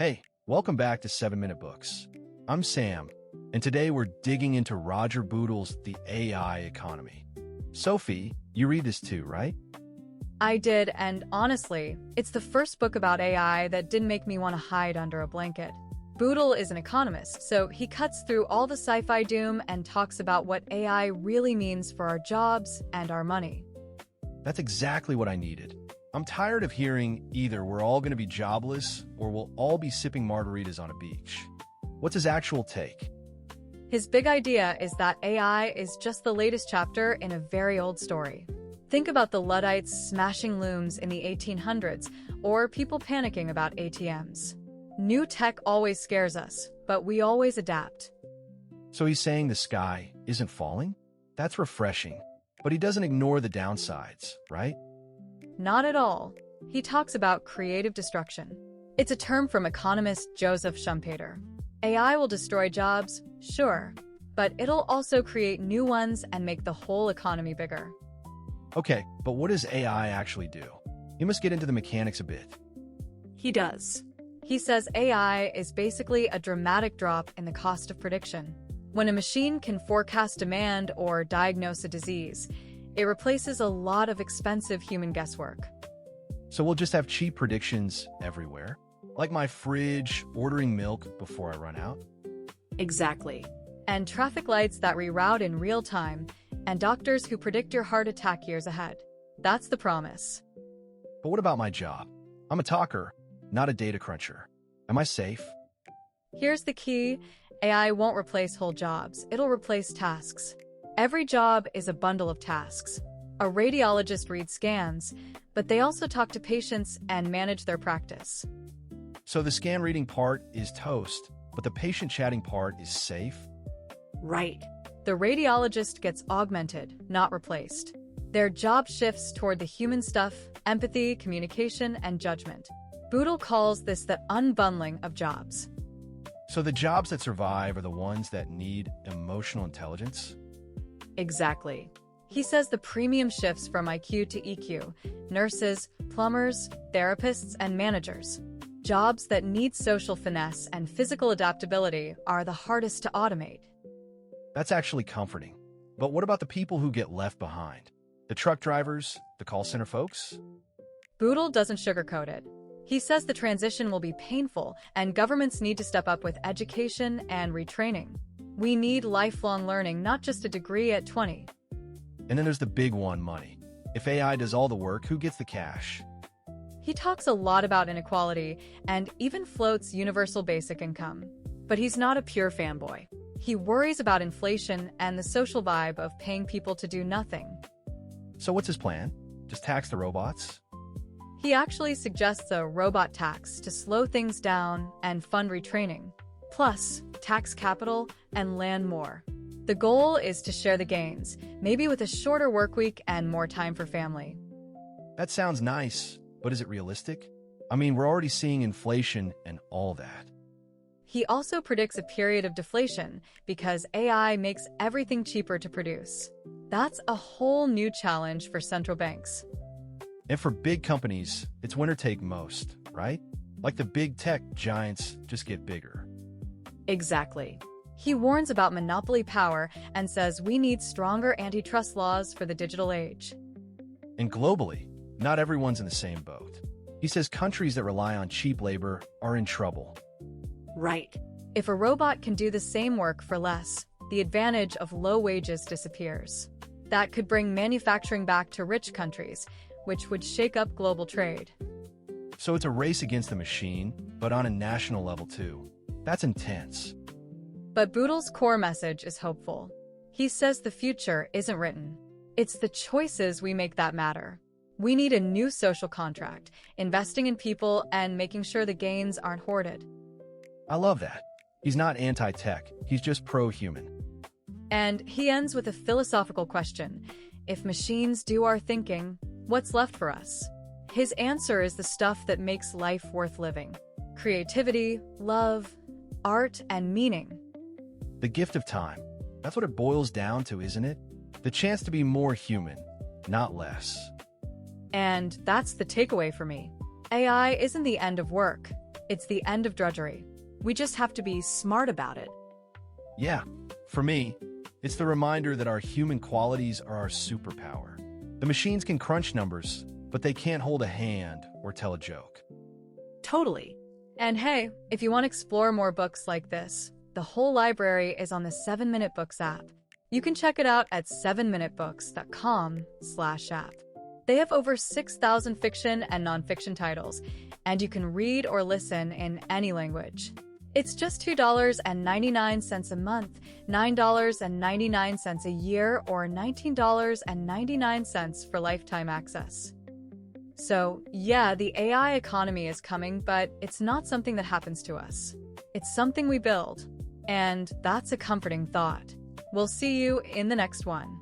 Hey, welcome back to 7-Minute Books. I'm Sam, and today we're digging into Roger Bootle's The AI Economy. Sophie, you read this too, right? I did, and honestly, it's the first book about AI that didn't make me want to hide under a blanket. Bootle is an economist, so he cuts through all the sci-fi doom and talks about what AI really means for our jobs and our money. That's exactly what I needed. I'm tired of hearing either we're all going to be jobless or we'll all be sipping margaritas on a beach. What's his actual take? His big idea is that AI is just the latest chapter in a very old story. Think about the Luddites smashing looms in the 1800s, or people panicking about ATMs. New tech always scares us, but we always adapt. So he's saying the sky isn't falling? That's refreshing. But he doesn't ignore the downsides, right? Not at all. He talks about creative destruction. It's a term from economist Joseph Schumpeter. AI will destroy jobs, sure, but it'll also create new ones and make the whole economy bigger. Okay, but what does AI actually do? He must get into the mechanics a bit. He does. He says AI is basically a dramatic drop in the cost of prediction. When a machine can forecast demand or diagnose a disease, it replaces a lot of expensive human guesswork. So we'll just have cheap predictions everywhere? Like my fridge ordering milk before I run out? Exactly. And traffic lights that reroute in real time, and doctors who predict your heart attack years ahead. That's the promise. But what about my job? I'm a talker, not a data cruncher. Am I safe? Here's the key. AI won't replace whole jobs. It'll replace tasks. Every job is a bundle of tasks. A radiologist reads scans, but they also talk to patients and manage their practice. So the scan reading part is toast, but the patient chatting part is safe? Right. The radiologist gets augmented, not replaced. Their job shifts toward the human stuff, empathy, communication, and judgment. Bootle calls this the unbundling of jobs. So the jobs that survive are the ones that need emotional intelligence? Exactly. He says the premium shifts from IQ to EQ, nurses, plumbers, therapists, and managers. Jobs that need social finesse and physical adaptability are the hardest to automate. That's actually comforting. But what about the people who get left behind? The truck drivers, the call center folks? Bootle doesn't sugarcoat it. He says the transition will be painful and governments need to step up with education and retraining. We need lifelong learning, not just a degree at 20. And then there's the big one, money. If AI does all the work, who gets the cash? He talks a lot about inequality and even floats universal basic income. But he's not a pure fanboy. He worries about inflation and the social vibe of paying people to do nothing. So what's his plan? Just tax the robots? He actually suggests a robot tax to slow things down and fund retraining, plus tax capital and land more. The goal is to share the gains, maybe with a shorter work week and more time for family. That sounds nice, but is it realistic? I mean, we're already seeing inflation and all that. He also predicts a period of deflation because AI makes everything cheaper to produce. That's a whole new challenge for central banks. And for big companies, it's winner take most, right? Like the big tech giants just get bigger. Exactly. He warns about monopoly power and says we need stronger antitrust laws for the digital age. And globally, not everyone's in the same boat. He says countries that rely on cheap labor are in trouble. Right. If a robot can do the same work for less, the advantage of low wages disappears. That could bring manufacturing back to rich countries, which would shake up global trade. So it's a race against the machine, but on a national level too. That's intense. But Bootle's core message is hopeful. He says the future isn't written. It's the choices we make that matter. We need a new social contract, investing in people and making sure the gains aren't hoarded. I love that. He's not anti-tech, he's just pro-human. And he ends with a philosophical question. If machines do our thinking, what's left for us? His answer is the stuff that makes life worth living. Creativity, love, art, and meaning. The gift of time. That's what it boils down to, isn't it? The chance to be more human, not less. And that's the takeaway for me. AI isn't the end of work. It's the end of drudgery. We just have to be smart about it. Yeah, for me, it's the reminder that our human qualities are our superpower. The machines can crunch numbers, but they can't hold a hand or tell a joke. Totally. And hey, if you want to explore more books like this, the whole library is on the 7-Minute Books app. You can check it out at 7minutebooks.com/app. They have over 6,000 fiction and nonfiction titles, and you can read or listen in any language. It's just $2.99 a month, $9.99 a year, or $19.99 for lifetime access. So, yeah, the AI economy is coming, but it's not something that happens to us. It's something we build. And that's a comforting thought. We'll see you in the next one.